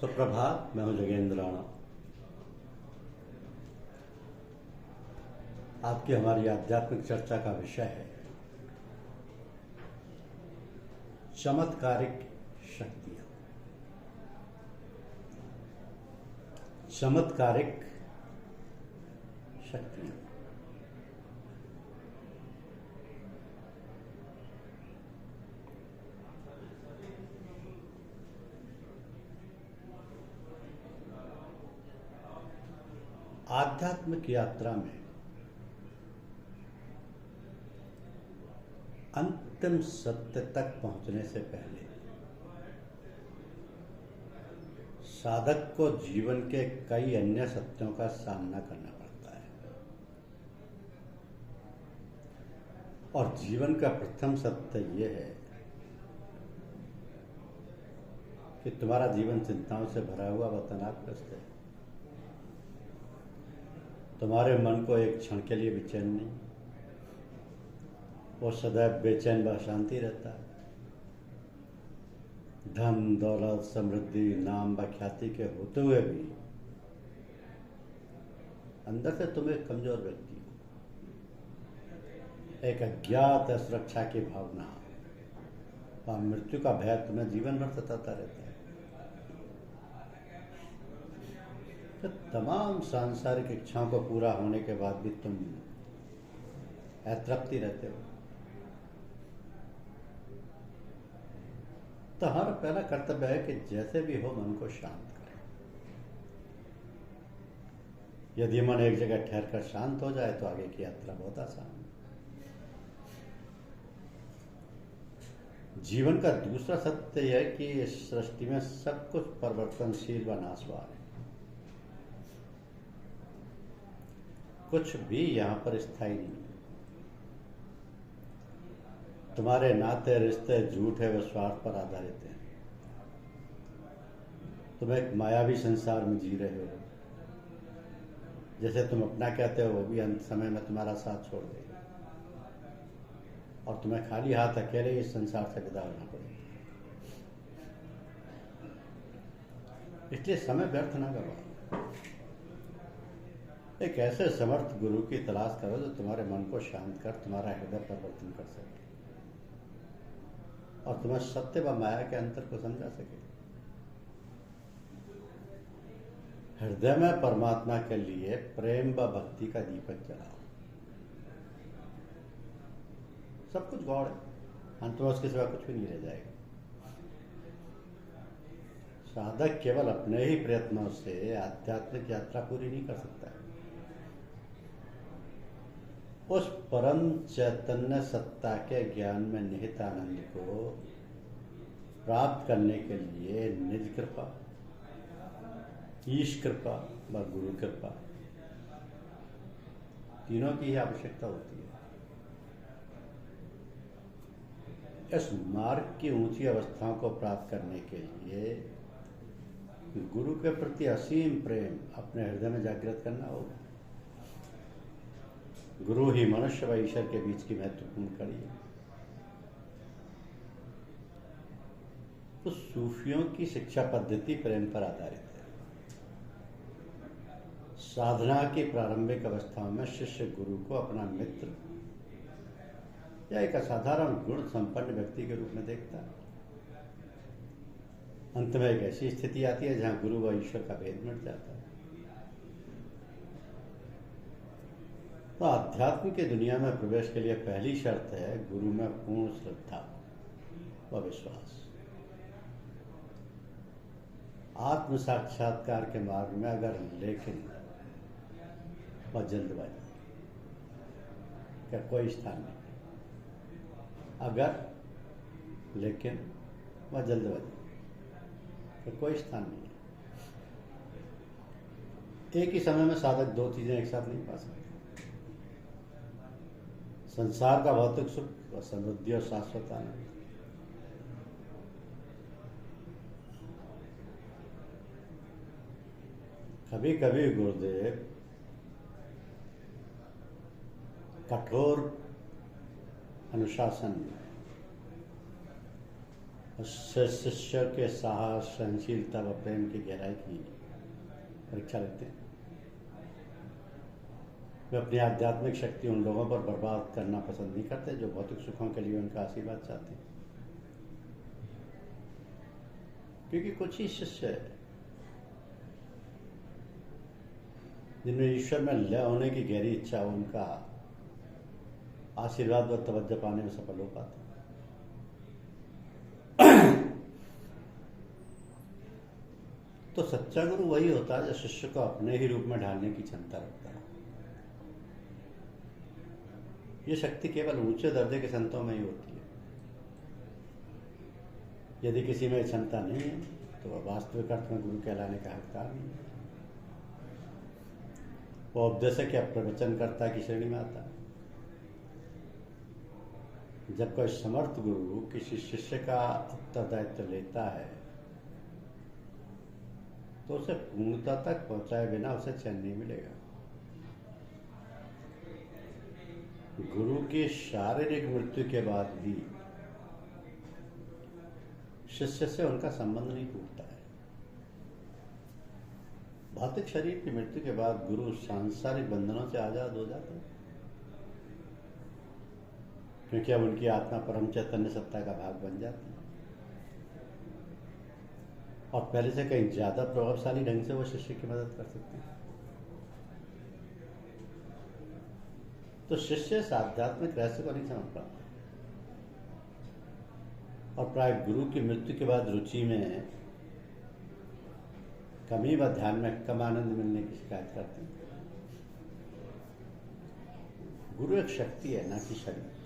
सुप्रभात। मैं हूं जगेंद्र राणा। आपकी हमारी आध्यात्मिक चर्चा का विषय है चमत्कारिक शक्तियां। चमत्कारिक शक्तियां। आध्यात्मिक यात्रा में अंतिम सत्य तक पहुंचने से पहले साधक को जीवन के कई अन्य सत्यों का सामना करना पड़ता है। और जीवन का प्रथम सत्य यह है कि तुम्हारा जीवन चिंताओं से भरा हुआ व तनावग्रस्त है। तुम्हारे मन को एक क्षण के लिए भी चैन नहीं, वो सदैव बेचैन व अशांति रहता है। धन दौलत समृद्धि नाम व ख्याति के होते हुए भी अंदर से तुम एक कमजोर व्यक्ति हो। एक अज्ञात असुरक्षा की भावना और मृत्यु का भय तुम्हें जीवन भर सताता रहता है। तो तमाम सांसारिक इच्छाओं को पूरा होने के बाद भी तुम अतृप्ति रहते हो। तो हमारा पहला कर्तव्य है कि जैसे भी हो मन को शांत करें। यदि मन एक जगह ठहर कर शांत हो जाए तो आगे की यात्रा बहुत आसान है। जीवन का दूसरा सत्य यह है कि इस सृष्टि में सब कुछ परिवर्तनशील व नाशवान है। कुछ भी यहां पर स्थायी नहीं। तुम्हारे नाते रिश्ते झूठे व स्वार्थ पर आधारित हैं। तुम एक मायावी संसार में जी रहे हो। जैसे तुम अपना कहते हो वो भी अंत समय में तुम्हारा साथ छोड़ देगा और तुम्हें खाली हाथ अकेले इस संसार से विदा होना पड़ेगा। इसलिए समय व्यर्थ ना गवाओ। एक ऐसे समर्थ गुरु की तलाश करो जो तुम्हारे मन को शांत कर तुम्हारा हृदय परिवर्तन कर सके और तुम्हें सत्य व माया के अंतर को समझा सके। हृदय में परमात्मा के लिए प्रेम व भक्ति का दीपक जलाओ। सब कुछ गौड़ है, अंत में उसके सिवा कुछ भी नहीं रह जाएगा। साधक केवल अपने ही प्रयत्नों से आध्यात्मिक यात्रा पूरी नहीं कर सकता है। उस परम चैतन्य सत्ता के ज्ञान में निहित आनंद को प्राप्त करने के लिए निज कृपा, ईश कृपा व गुरु कृपा तीनों की ही आवश्यकता होती है। इस मार्ग की ऊंची अवस्थाओं को प्राप्त करने के लिए गुरु के प्रति असीम प्रेम अपने हृदय में जागृत करना होगा। गुरु ही मनुष्य व ईश्वर के बीच की महत्वपूर्ण कड़ी है। तो सूफियों की शिक्षा पद्धति प्रेम पर आधारित है। साधना की प्रारंभिक अवस्थाओं में शिष्य गुरु को अपना मित्र या एक असाधारण गुण संपन्न व्यक्ति के रूप में देखता है। अंत में एक ऐसी स्थिति आती है जहां गुरु व ईश्वर का भेद मिट जाता है। तो आध्यात्म की दुनिया में प्रवेश के लिए पहली शर्त है गुरु में पूर्ण श्रद्धा व विश्वास। आत्म साक्षात्कार के मार्ग में अगर लेकिन व जल्दबाजी का कोई स्थान नहीं। अगर लेकिन व जल्दबाजी का कोई स्थान नहीं है। एक ही समय में साधक दो चीजें एक साथ नहीं पा सकते। संसार का भौतिक सुख व समृद्धि और शाश्वत आनंद। कभी कभी गुरुदेव कठोर अनुशासन शिष्य के साहस, सहनशीलता व प्रेम की गहराई की परीक्षा लेते हैं। वे अपनी आध्यात्मिक शक्ति उन लोगों पर बर्बाद करना पसंद नहीं करते जो भौतिक सुखों के लिए उनका आशीर्वाद चाहते हैं, क्योंकि कुछ ही शिष्य है जिनमें ईश्वर में लय होने की गहरी इच्छा, उनका आशीर्वाद व तवज्जो पाने में सफल हो पाते हैं। तो सच्चा गुरु वही होता है जो शिष्य को अपने ही रूप में ढालने की क्षमता रखता है। ये शक्ति केवल ऊंचे दर्जे के संतों में ही होती है। यदि किसी में क्षमता नहीं है तो वह वास्तविक अर्थ में गुरु कहलाने का हकदार नहीं है। वह उपदेशक या प्रवचनकर्ता की श्रेणी में आता है। जब कोई समर्थ गुरु किसी शिष्य का उत्तरदायित्व लेता है तो उसे पूर्णता तक पहुंचाए बिना उसे चैन नहीं मिलेगा। गुरु की शारीरिक मृत्यु के बाद भी शिष्य से उनका संबंध नहीं टूटता है। भौतिक शरीर की मृत्यु के बाद गुरु सांसारिक बंधनों से आजाद हो जाते हैं, क्योंकि अब उनकी आत्मा परम चैतन्य सत्ता का भाग बन जाती है और पहले से कहीं ज्यादा प्रभावशाली ढंग से वो शिष्य की मदद कर सकते हैं। तो शिष्य इस आध्यात्मिक रहस्य को नहीं समझ पाता और प्राय गुरु की मृत्यु के बाद रुचि में कमी व ध्यान में कम आनंद मिलने की शिकायत करते हैं। गुरु एक शक्ति है, ना कि शरीर।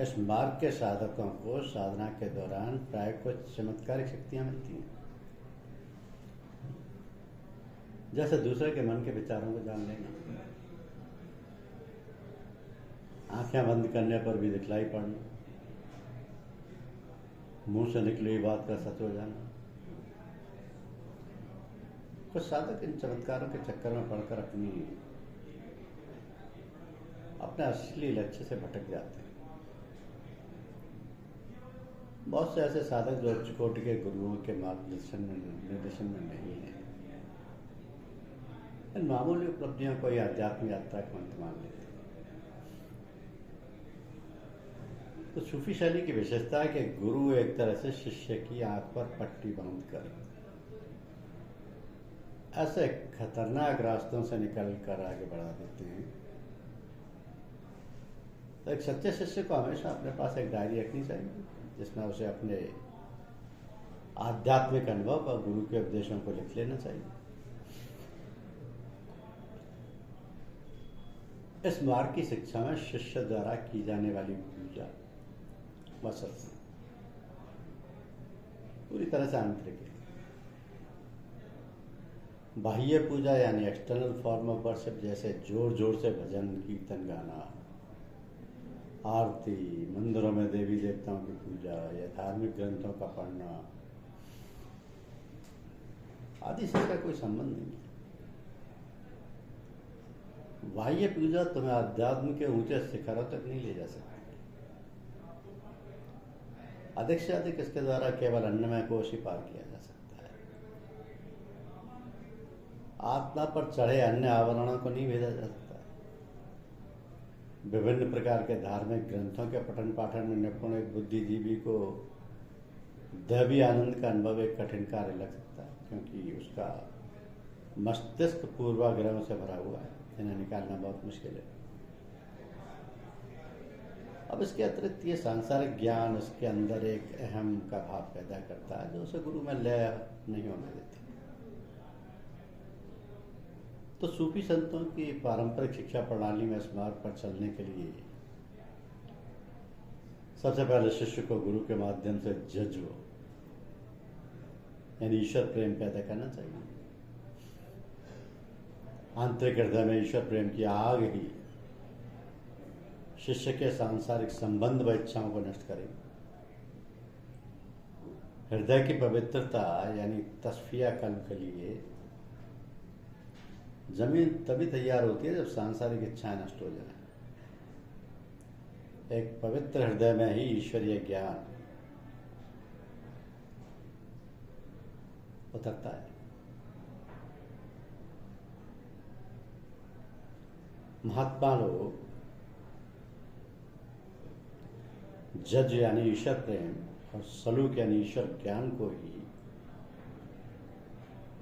इस मार्ग के साधकों को साधना के दौरान प्राय कुछ चमत्कारिक शक्तियां मिलती हैं, जैसे दूसरे के मन के विचारों को जान लेना, आंखें बंद करने पर भी दिखलाई पड़ना, मुंह से निकली हुई बात का सच हो जाना। कुछ साधक इन चमत्कारों के चक्कर में पड़कर अपने असली लक्ष्य से भटक जाते हैं। बहुत से ऐसे साधक जो उच्च कोटि के गुरुओं के निर्देशन में नहीं है, इन मामूली उपलब्धियों को यह आध्यात्मिक यात्रा का अंत मान लेते हैं। तो सूफी शैली की विशेषता है कि गुरु एक तरह से शिष्य की आंख पर पट्टी बांधकर ऐसे खतरनाक रास्तों से निकल कर आगे बढ़ा देते हैं। तो एक सच्चे शिष्य को हमेशा अपने पास एक डायरी रखनी चाहिए जिसमें उसे अपने आध्यात्मिक अनुभव और गुरु के उपदेशों को लिख लेना चाहिए। इस मार्ग की शिक्षा में शिष्य द्वारा की जाने वाली पूजा पूरी तरह से आंतरिक है। बाह्य पूजा यानी एक्सटर्नल फॉर्म ऑफ वर्शिप, जैसे जोर जोर से भजन कीर्तन गाना, आरती, मंदिरों में देवी देवताओं की पूजा या धार्मिक ग्रंथों का पढ़ना आदि से इसका कोई संबंध नहीं है। बाह्य पूजा तुम्हें अध्यात्म के ऊंचे शिखरों तक नहीं ले जा सकती। अधिक से अधिक इसके द्वारा केवल अन्नमय कोश ही पार किया जा सकता है। आत्मा पर चढ़े अन्य आवरणों को नहीं भेजा जा सकता। विभिन्न प्रकार के धार्मिक ग्रंथों के पठन पाठन में निपुण एक बुद्धिजीवी को दैवी आनंद का अनुभव एक कठिन कार्य लग सकता है, क्योंकि उसका मस्तिष्क पूर्वाग्रहों से भरा हुआ है, इन्हें निकालना बहुत मुश्किल है। अब इसके अतिरिक्त ये सांसारिक ज्ञान उसके अंदर एक अहम का भाव पैदा करता है जो उसे गुरु में लय नहीं होने देती। तो सूफी संतों की पारंपरिक शिक्षा प्रणाली में इस मार्ग पर चलने के लिए सबसे पहले शिष्य को गुरु के माध्यम से जज्ब यानी ईश्वर प्रेम पैदा करना चाहिए। आंतरिक हृदय में ईश्वर प्रेम की आग ही शिष्य के सांसारिक संबंध व इच्छाओं को नष्ट करे। हृदय की पवित्रता यानी तस्फिया कल्ब के लिए जमीन तभी तैयार होती है जब सांसारिक इच्छाएं नष्ट हो जाए। एक पवित्र हृदय में ही ईश्वरीय ज्ञान उतरता है। महात्मा लोग जज यानी ईश्वर प्रेम और सलूक यानी ईश्वर ज्ञान को ही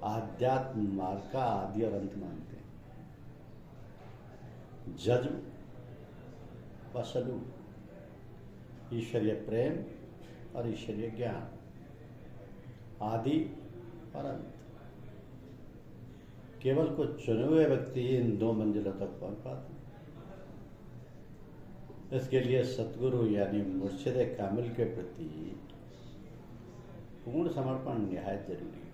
आध्यात्म मार्ग का आदि और अंत मानते हैं। जज व सलूक, ईश्वरीय प्रेम और ईश्वरीय ज्ञान, आदि और अंत। केवल कुछ चुने हुए व्यक्ति ही इन 2 मंजिलों तक पहुंच पाते हैं। इसके लिए सतगुरु यानी मुर्शिद कामिल के प्रति पूर्ण समर्पण निहायत जरूरी है।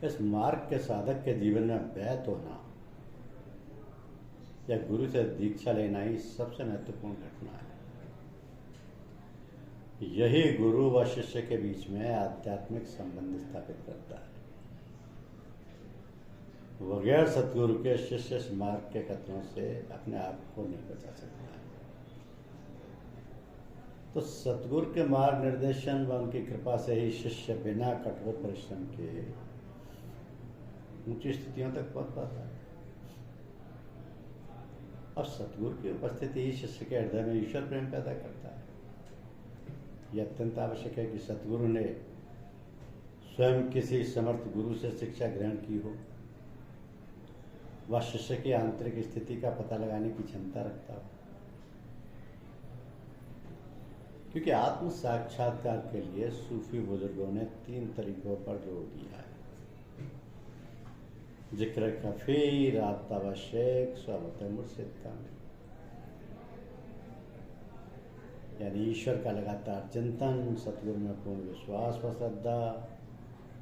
इस मार्ग के साधक के जीवन में बैत होना या गुरु से दीक्षा लेना ही सबसे महत्वपूर्ण घटना है। यही गुरु व शिष्य के बीच में आध्यात्मिक संबंध स्थापित करता है। बगैर सतगुरु के शिष्य इस मार्ग के खतरों से अपने आप को नहीं बचा सकता है। तो सतगुरु के मार्ग निर्देशन व उनकी कृपा से ही शिष्य बिना कठोर परिश्रम के ऊंची स्थितियों तक पहुंच पाता है। और सतगुरु की उपस्थिति ही शिष्य के हृदय में ईश्वर प्रेम पैदा करता है। यह अत्यंत आवश्यक है कि सतगुरु ने स्वयं किसी समर्थ गुरु से शिक्षा ग्रहण की हो, वह शिष्य की आंतरिक स्थिति का पता लगाने की क्षमता रखता हो। क्योंकि आत्म साक्षात्कार के लिए सूफी बुजुर्गों ने 3 तरीकों पर जोर दिया है। जिक्र कफी, राब्ता व शेख, सोहबत मुर्शिद कामिल। यानी ईश्वर का लगातार चिंतन, सतगुरु में पूर्ण विश्वास व श्रद्धा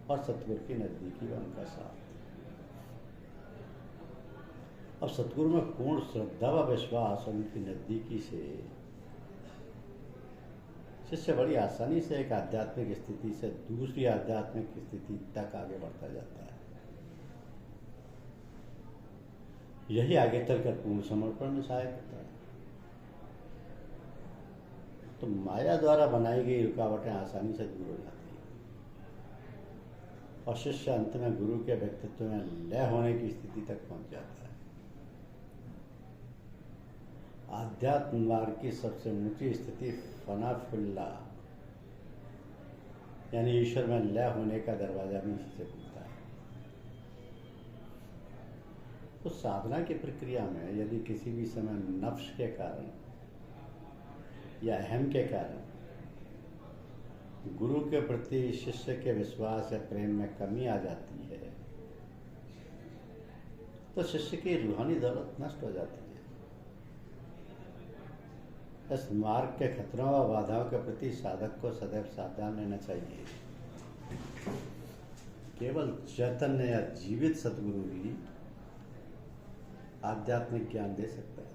और सतगुरु की नजदीकी व उनका साथ। अब सतगुरु में पूर्ण श्रद्धा व विश्वास और उनकी नजदीकी से शिष्य बड़ी आसानी से एक आध्यात्मिक स्थिति से दूसरी आध्यात्मिक स्थिति तक आगे बढ़ता जाता है। यही आगे चलकर पूर्ण समर्पण में सहायक होता है। तो माया द्वारा बनाई गई रुकावटें आसानी से दूर हो जाती हैं और शिष्य अंत में गुरु के व्यक्तित्व में लय होने की स्थिति तक पहुंच जाता है। आध्यात्म मार्ग की सबसे ऊंची स्थिति फना फिल्ला यानी ईश्वर में लय होने का दरवाजा भी इसी से खुलता है। तो साधना की प्रक्रिया में यदि किसी भी समय नफ्स के कारण या अहम के कारण गुरु के प्रति शिष्य के विश्वास या प्रेम में कमी आ जाती है तो शिष्य की रूहानी दौलत नष्ट हो जाती है। इस मार्ग के खतरों व बाधाओं के प्रति साधक को सदैव सावधान रहना चाहिए। केवल चैतन्य या जीवित सतगुरु ही आध्यात्मिक ज्ञान दे सकता है।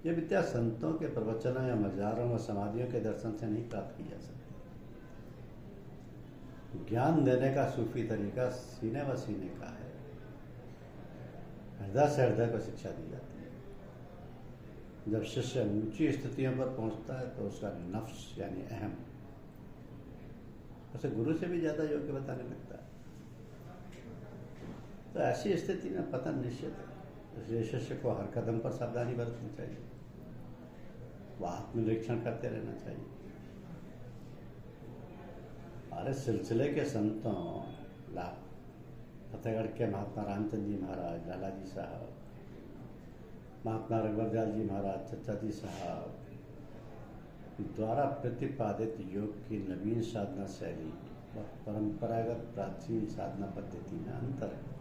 यह विद्या संतों के प्रवचनों या मजारों व समाधियों के दर्शन से नहीं प्राप्त की जा सकती। ज्ञान देने का सूफी तरीका सीने व सीने का है। हृदय से हृदय को शिक्षा दी जाती है। जब शिष्य ऊंची स्थितियों पर पहुंचता है तो उसका नफ्स यानी अहम उसे गुरु से भी ज्यादा योग्य बताने लगता है। तो ऐसी स्थिति में पतन निश्चित है। इसलिए शिष्य को हर कदम पर सावधानी बरतनी चाहिए। वह आत्मनिरीक्षण करते रहना चाहिए। और इस सिलसिले के संतों फतेहगढ़ के महात्मा रामचंद्र जी महाराज, लाला जी साहब, महात्मा रघुवरदास जी महाराज, चचा जी साहब द्वारा प्रतिपादित योग की नवीन साधना शैली व परंपरागत प्राचीन साधना पद्धति में अंतर है।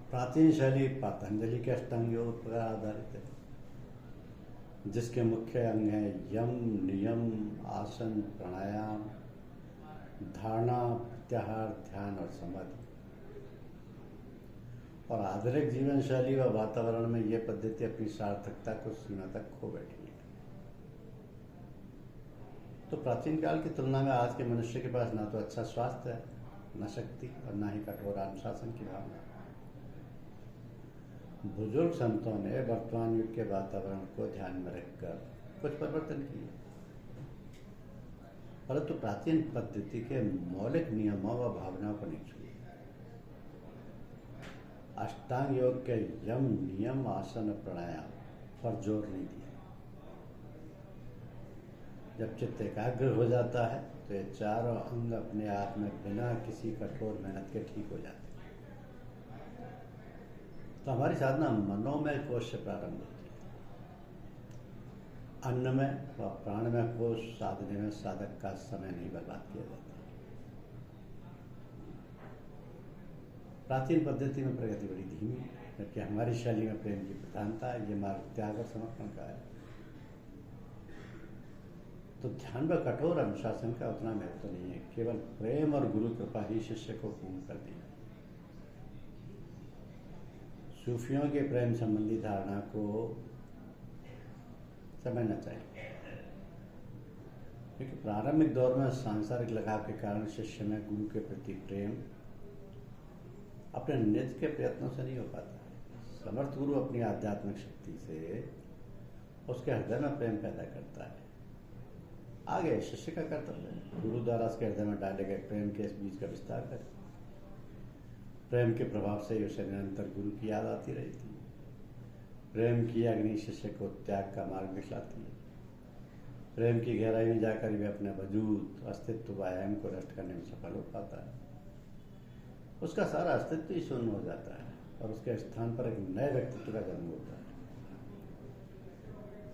प्राचीन शैली पतंजलि के अष्टांग योग पर आधारित है, जिसके मुख्य अंग हैं यम, नियम, आसन, प्राणायाम, धारणा, प्रत्याहार, ध्यान और समाधि। और आधुनिक जीवन शैली व वातावरण में यह पद्धति अपनी सार्थकता को सीमा तक खो बैठी है। तो प्राचीन काल की तुलना में आज के मनुष्य के पास ना तो अच्छा स्वास्थ्य है, न शक्ति और न ही कठोर अनुशासन की भावना। बुजुर्ग संतों ने वर्तमान युग के वातावरण को ध्यान में रखकर कुछ परिवर्तन किए। परंतु प्राचीन पद्धति के मौलिक नियमों व भावनाओं को नहीं छुए। अष्टांग योग के यम, नियम, आसन, प्राणायाम पर जोर नहीं दिया। जब चित्त एकाग्र हो जाता है तो ये चारों अंग अपने आप में बिना किसी कठोर मेहनत के ठीक हो जाते हैं। तो हमारी साधना मनोमय कोश से प्रारंभ होती है। अन्न में व प्राणमय कोश साधने में साधक का समय नहीं बर्बाद किया जाता। प्राचीन पद्धति में प्रगति बड़ी धीमी है, जबकि हमारी शैली में प्रेम की प्रधानता है। ये मार्ग त्याग और समर्पण का है। तो ध्यान व कठोर अनुशासन का उतना महत्व नहीं है, केवल प्रेम और गुरु कृपा ही शिष्य को पूर्ण कर दी। सूफियों के प्रेम संबंधी धारणा को समझना चाहिए, क्योंकि प्रारंभिक दौर में सांसारिक लगाव के कारण शिष्य में गुरु के प्रति प्रेम अपने निज के प्रयत्नों से नहीं हो पाता। समर्थ गुरु अपनी आध्यात्मिक शक्ति से उसके हृदय में प्रेम पैदा करता है। आगे शिष्य का कर्तव्य है गुरु द्वारा उसके हृदय में डाले गए प्रेम के इस बीज का विस्तार करें। प्रेम के प्रभाव से उसे निरंतर गुरु की याद आती रही थी। प्रेम की अग्नि शिष्य को त्याग का मार्ग दिखलाती है। प्रेम की गहराई में जाकर वे अपने वजूद, अस्तित्व व अहम को नष्ट करने में सफल हो पाता है। उसका सारा अस्तित्व ही शून्य हो जाता है और उसके स्थान पर एक नए व्यक्तित्व का जन्म होता है,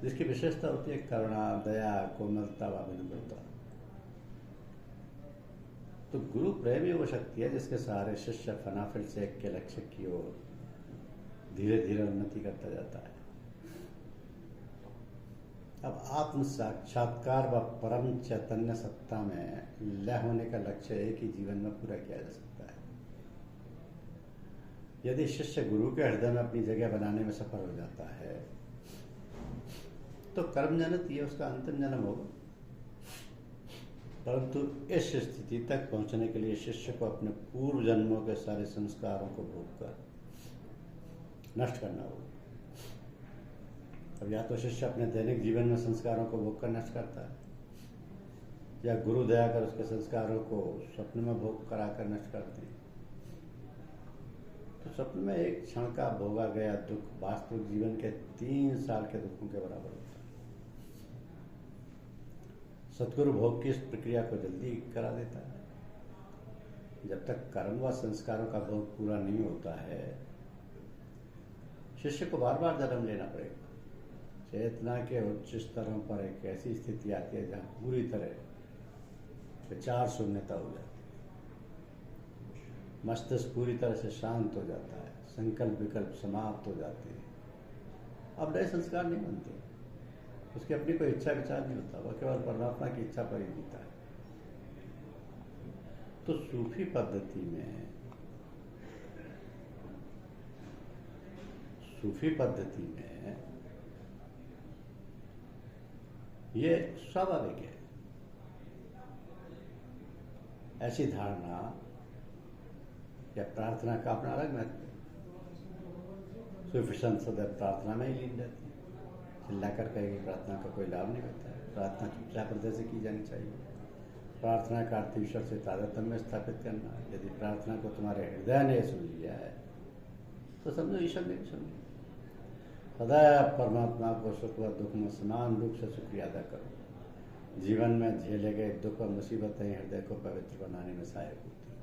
जिसकी विशेषता होती है करुणा, दया, कोमलता व विनम्रता। तो गुरु प्रेम ही वो शक्ति है जिसके सहारे शिष्य फनाफिल से एक के लक्ष्य की ओर धीरे धीरे उन्नति करता जाता है। अब आत्म साक्षात्कार व परम चैतन्य सत्ता में लय होने का लक्ष्य एक ही जीवन में पूरा किया जा सकता है। यदि शिष्य गुरु के हृदय में अपनी जगह बनाने में सफल हो जाता है तो कर्म जनित ये उसका अंतिम जन्म होगा। परंतु इस स्थिति तक पहुंचने के लिए शिष्य को अपने पूर्व जन्मों के सारे संस्कारों को भोग कर नष्ट करना होगा। अब या तो शिष्य अपने दैनिक जीवन में संस्कारों को भोग कर नष्ट करता है, या गुरु दया कर उसके संस्कारों को स्वप्न में भोग कराकर नष्ट करते हैं। तो स्वप्न में एक क्षण का भोगा गया दुख वास्तविक जीवन के 3 साल के दुखों के बराबर होता है। सतगुरु भोग की इस प्रक्रिया को जल्दी करा देता है। जब तक कर्म व संस्कारों का भोग पूरा नहीं होता है, शिष्य को बार बार जन्म लेना पड़ेगा। चेतना के उच्च स्तरों पर एक ऐसी स्थिति आती है जहाँ पूरी तरह विचार शून्यता हो जाती है, मस्तिष्क पूरी तरह से शांत हो जाता है, संकल्प विकल्प समाप्त हो जाते हैं। अब नए संस्कार नहीं बनते, उसकी अपनी कोई इच्छा विचार नहीं होता, वह केवल परमात्मा की इच्छा पर ही जीता है। तो सूफी पद्धति में ये स्वाभाविक है। ऐसी धारणा या प्रार्थना का अपना अलग महत्व है। सूफी संत सदैव प्रार्थना में ही लीन रहती है। चिल्लाकर कहेगी प्रार्थना का कोई लाभ नहीं होता है। प्रार्थना चुपचाप हृदय से की जानी चाहिए। प्रार्थना का अर्थ ईश्वर से तादात्म्य में स्थापित करना। यदि प्रार्थना को तुम्हारे हृदय ने सुन लिया है तो समझो ईश्वर ने भी सुन लिया। सदैव परमात्मा को सुख व दुख में समान रूप से शुक्रिया अदा करो। जीवन में झेले गए दुख और मुसीबतें हृदय को पवित्र बनाने में सहायक होती हैं।